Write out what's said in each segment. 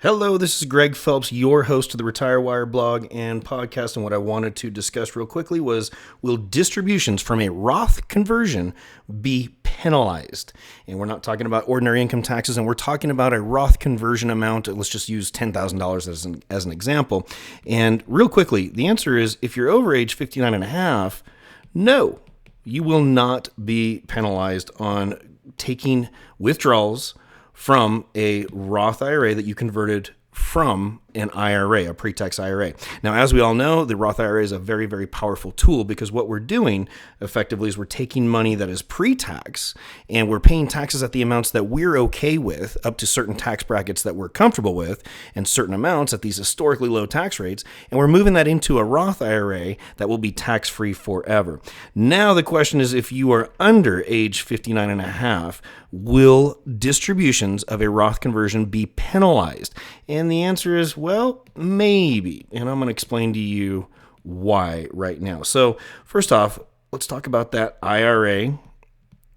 Hello, this is Greg Phelps, your host of the Retire Wire blog and podcast. And what I wanted to discuss real quickly was, will distributions from a Roth conversion be penalized? And we're not talking about ordinary income taxes, and we're talking about a Roth conversion amount. Let's just use $10,000 as an example. And real quickly, the answer is, if you're over age 59 and a half, no, you will not be penalized on taking withdrawals from a Roth IRA that you converted from an IRA, a pre-tax IRA. Now, as we all know, the Roth IRA is a very, very powerful tool, because what we're doing effectively is we're taking money that is pre-tax and we're paying taxes at the amounts that we're okay with, up to certain tax brackets that we're comfortable with, and certain amounts at these historically low tax rates, and we're moving that into a Roth IRA that will be tax-free forever. Now, the question is, if you are under age 59 and a half, will distributions of a Roth conversion be penalized? And the answer is, well, maybe. And I'm going to explain to you why right now. So first off, let's talk about that IRA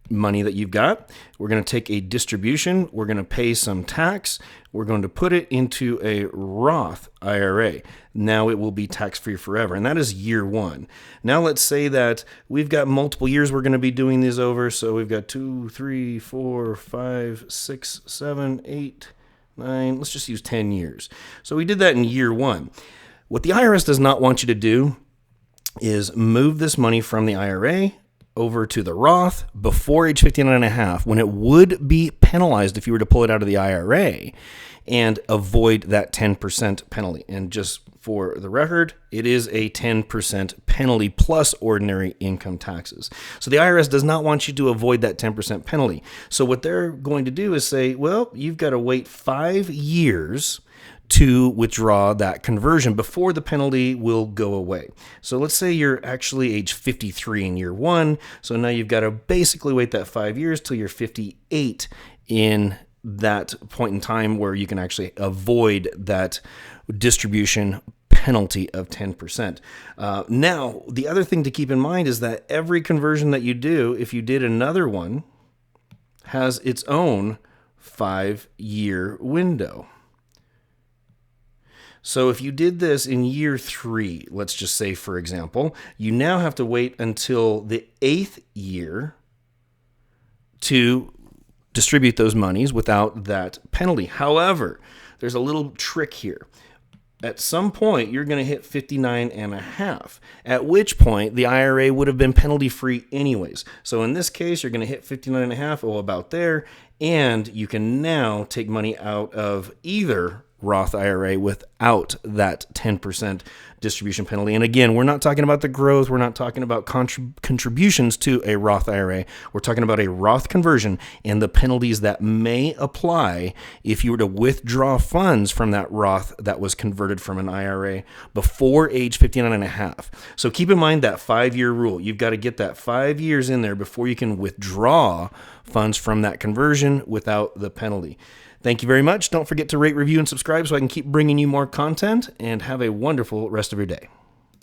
money that you've got. We're going to take a distribution. We're going to pay some tax. We're going to put it into a Roth IRA. Now it will be tax-free forever. And that is year one. Now let's say that we've got multiple years we're going to be doing these over. So we've got 2, 3, 4, 5, 6, 7, 8, 9. Let's just use 10 years. So we did that in year one. What the IRS does not want you to do is move this money from the IRA over to the Roth before age 59 and a half, when it would be penalized if you were to pull it out of the IRA and avoid that 10% penalty. And just for the record, it is a 10% penalty plus ordinary income taxes. So the IRS does not want you to avoid that 10% penalty. So what they're going to do is say, well, you've got to wait 5 years to withdraw that conversion before the penalty will go away. So let's say you're actually age 53 in year one. So now you've got to basically wait that 5 years till you're 58 in that point in time where you can actually avoid that distribution penalty of 10%. Now, the other thing to keep in mind is that every conversion that you do, if you did another one, has its own 5-year window. So if you did this in year 3, let's just say, for example, you now have to wait until the 8th year to distribute those monies without that penalty. However, there's a little trick here. At some point, you're going to hit 59 and a half, at which point the IRA would have been penalty free anyways. So in this case, you're going to hit 59 and a half, about there, and you can now take money out of either Roth IRA without that 10% distribution penalty. And again, we're not talking about the growth. We're not talking about contributions to a Roth IRA. We're talking about a Roth conversion and the penalties that may apply if you were to withdraw funds from that Roth that was converted from an IRA before age 59 and a half. So keep in mind that 5-year rule. You've got to get that 5 years in there before you can withdraw funds from that conversion without the penalty. Thank you very much. Don't forget to rate, review, and subscribe so I can keep bringing you more content, and have a wonderful rest of your day.